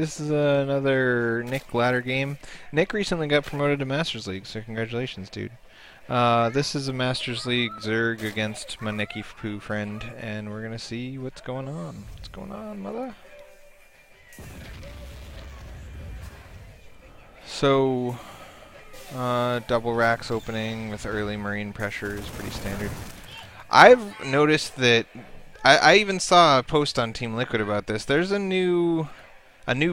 this is another Nick ladder game. Nick recently got promoted to Masters League, so congratulations, dude. This is a Masters League Zerg against my Nicky Poo friend, and we're gonna see what's going on. What's going on, mother? So, double racks opening with early marine pressure is pretty standard. I've noticed that I even saw a post on Team Liquid about this. There's a new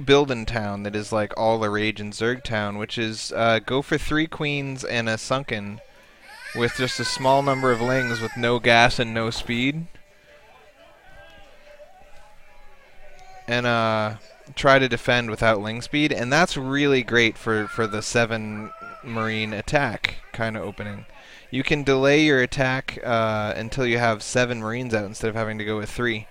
build in town that is like all the rage in Zerg Town, which is go for 3 queens and a sunken with just a small number of lings with no gas and no speed. And try to defend without ling speed, and that's really great for the 7 marine attack kind of opening. You can delay your attack until you have 7 marines out instead of having to go with 3.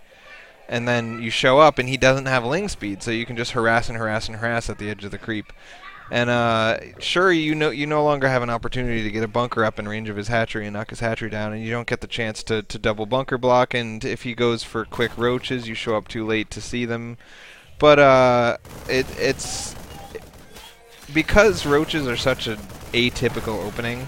And then you show up and he doesn't have ling speed, so you can just harass and harass and harass at the edge of the creep. And sure, you no longer have an opportunity to get a bunker up in range of his hatchery and knock his hatchery down, and you don't get the chance to double bunker block, and if he goes for quick roaches, you show up too late to see them. But it's because roaches are such an atypical opening,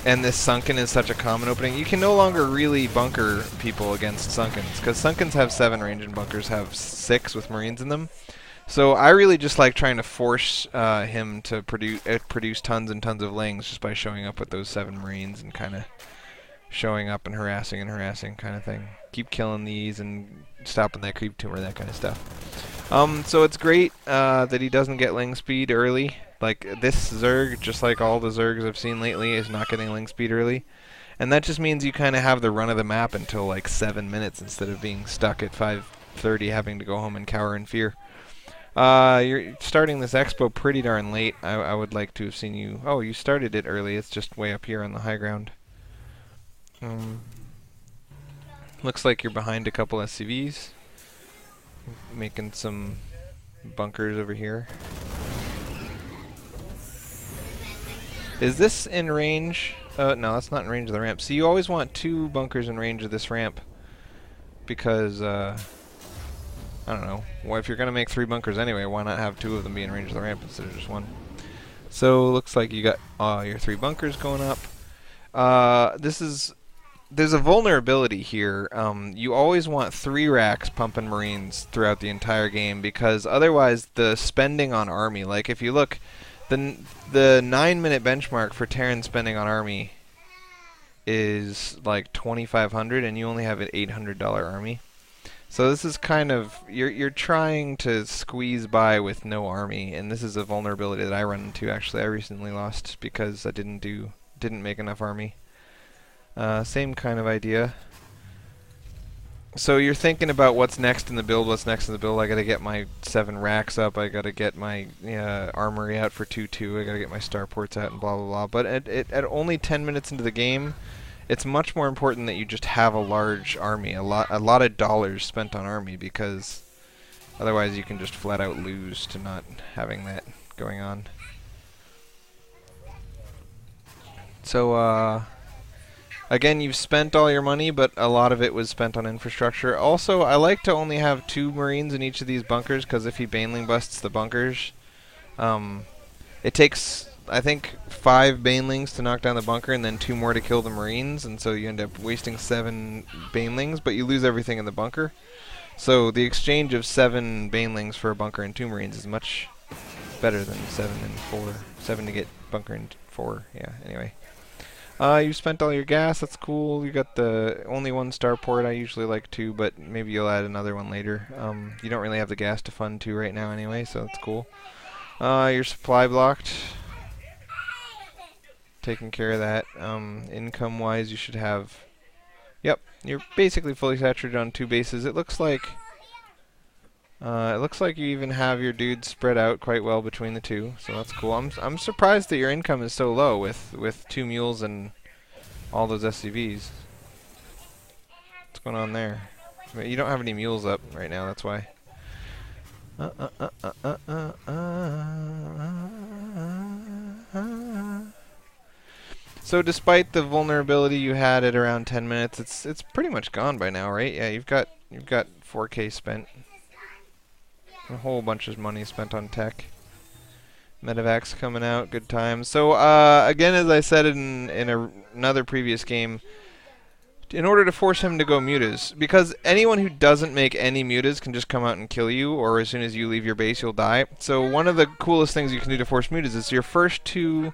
and this sunken is such a common opening, you can no longer really bunker people against sunkens, because sunkens have 7 range and bunkers have 6 with marines in them. So I really just like trying to force him to produce tons and tons of lings just by showing up with those 7 marines and kind of showing up and harassing kind of thing. Keep killing these and stopping that creep tumor, that kind of stuff. So it's great that he doesn't get ling speed early. Like this Zerg, just like all the Zergs I've seen lately, is not getting ling speed early. And that just means you kind of have the run of the map until like 7 minutes instead of being stuck at 5:30 having to go home and cower in fear. You're starting this expo pretty darn late. I would like to have seen you... Oh, you started it early. It's just way up here on the high ground. Looks like you're behind a couple SCVs. Making some bunkers over here. Is this in range? No, that's not in range of the ramp. So you always want 2 bunkers in range of this ramp. Because, I don't know. Well, if you're going to make 3 bunkers anyway, why not have 2 of them be in range of the ramp instead of just 1? So, looks like you got your 3 bunkers going up. There's a vulnerability here. You always want 3 racks pumping marines throughout the entire game, because otherwise the spending on army, like if you look, the 9-minute benchmark for Terran spending on army is like 2,500, and you only have an $800 army. So this is kind of, you're trying to squeeze by with no army, and this is a vulnerability that I run into. Actually, I recently lost because I didn't make enough army. Same kind of idea. So you're thinking about what's next in the build. I gotta get my 7 racks up. I gotta get my armory out for 2-2. I gotta get my starports out and blah blah blah. But at only 10 minutes into the game, it's much more important that you just have a large army, a lot of dollars spent on army, because otherwise you can just flat out lose to not having that going on. So again, you've spent all your money, but a lot of it was spent on infrastructure. Also, I like to only have 2 marines in each of these bunkers, because if he baneling busts the bunkers, it takes, I think, 5 banelings to knock down the bunker and then 2 more to kill the marines, and so you end up wasting 7 banelings, but you lose everything in the bunker. So the exchange of 7 banelings for a bunker and 2 marines is much better than 7 and 4. 7 to get bunker and 4, yeah, anyway. You spent all your gas, that's cool. You got the only 1 starport. I usually like 2, but maybe you'll add another one later. You don't really have the gas to fund 2 right now anyway, so that's cool. Your supply blocked. Taking care of that. Income-wise, you should have... Yep, you're basically fully saturated on 2 bases. It looks like you even have your dudes spread out quite well between the 2, so that's cool. I'm surprised that your income is so low with 2 mules and all those SCVs. What's going on there? I mean, you don't have any mules up right now, that's why. So despite the vulnerability you had at around 10 minutes, it's pretty much gone by now, right? Yeah, you've got 4K spent. A whole bunch of money spent on tech. Medevacs coming out, good times. So again, as I said in another previous game, in order to force him to go mutas, because anyone who doesn't make any mutas can just come out and kill you, or as soon as you leave your base, you'll die. So one of the coolest things you can do to force mutas is your first two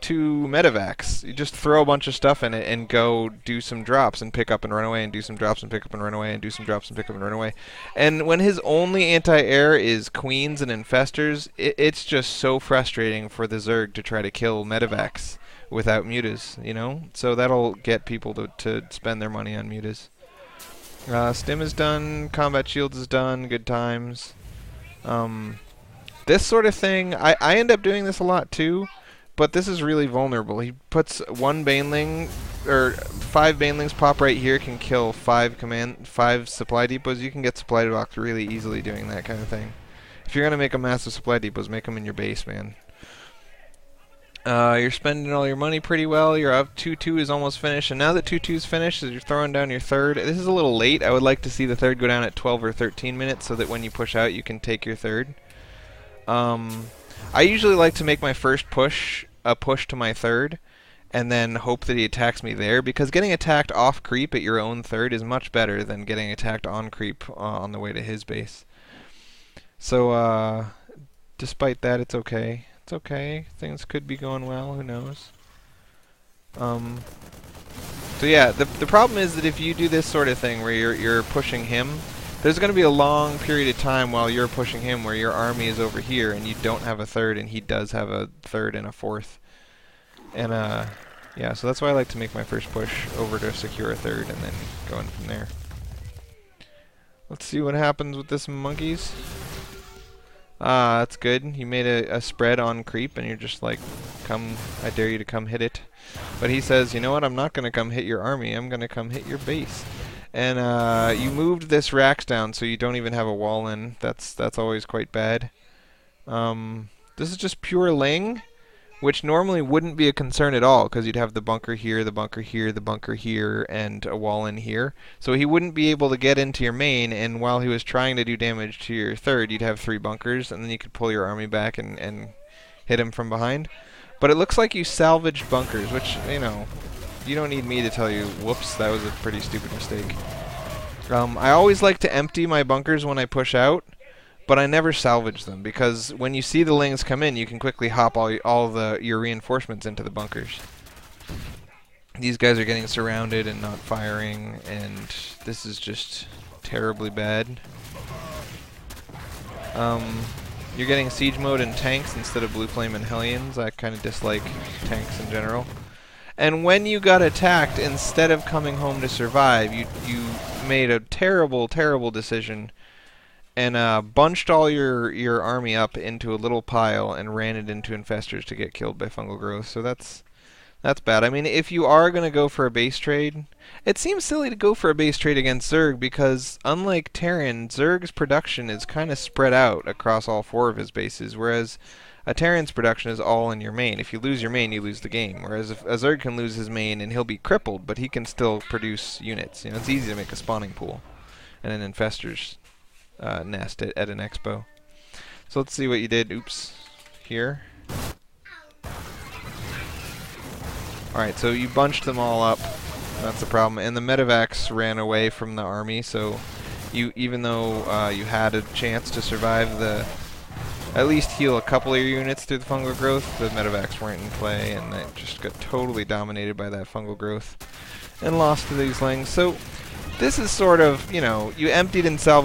medevacs. You just throw a bunch of stuff in it and go do some drops and pick up and run away, and do some drops and pick up and run away, and do some drops and pick up and run away. And when his only anti-air is queens and infestors, it's just so frustrating for the Zerg to try to kill medevacs without mutas, you know? So that'll get people to spend their money on mutas. Stim is done, combat shields is done, good times. This sort of thing, I end up doing this a lot too. But this is really vulnerable. He puts one Baneling, or 5 Banelings pop right here, can kill 5 supply depots. You can get supply depots really easily doing that kind of thing. If you're gonna make a massive supply depots, make them in your base, man. You're spending all your money pretty well. You're up. 2-2 is almost finished, and now that 2-2 is finished, you're throwing down your third. This is a little late. I would like to see the third go down at 12 or 13 minutes, so that when you push out, you can take your third. I usually like to make my first push a push to my third, and then hope that he attacks me there, because getting attacked off creep at your own third is much better than getting attacked on creep on the way to his base. So, despite that, it's okay. It's okay. Things could be going well. Who knows? So yeah, the problem is that if you do this sort of thing where you're pushing him, there's going to be a long period of time while you're pushing him where your army is over here and you don't have a third, and he does have a third and a fourth. And yeah, so that's why I like to make my first push over to secure a third and then go in from there. Let's see what happens with this monkeys. That's good. You made a spread on creep, and you're just like, come, I dare you to come hit it. But he says, you know what, I'm not going to come hit your army, I'm going to come hit your base. And you moved this racks down so you don't even have a wall in. That's always quite bad. This is just pure Ling, which normally wouldn't be a concern at all, because you'd have the bunker here, the bunker here, the bunker here, and a wall in here. So he wouldn't be able to get into your main, and while he was trying to do damage to your third, you'd have 3 bunkers, and then you could pull your army back and hit him from behind. But it looks like you salvaged bunkers, which, you know, you don't need me to tell you, whoops, that was a pretty stupid mistake. I always like to empty my bunkers when I push out, but I never salvage them, because when you see the Lings come in, you can quickly hop all your reinforcements into the bunkers. These guys are getting surrounded and not firing, and this is just terribly bad. You're getting siege mode and tanks instead of blue flame and Hellions. I kind of dislike tanks in general. And when you got attacked, instead of coming home to survive, you made a terrible, terrible decision and bunched all your army up into a little pile and ran it into infestors to get killed by fungal growth. So that's bad. I mean, if you are going to go for a base trade, it seems silly to go for a base trade against Zerg, because unlike Terran, Zerg's production is kind of spread out across all 4 of his bases, whereas a Terran's production is all in your main. If you lose your main, you lose the game. Whereas if a Zerg can lose his main and he'll be crippled, but he can still produce units. You know, it's easy to make a spawning pool and an infestor's nest at an expo. So let's see what you did. Oops. Here. Alright, so you bunched them all up. That's the problem. And the medevacs ran away from the army, so even though you had a chance to survive at least heal a couple of your units through the fungal growth, the medevacs weren't in play, and they just got totally dominated by that fungal growth and lost to these Lings. So this is sort of, you know, you emptied and salvaged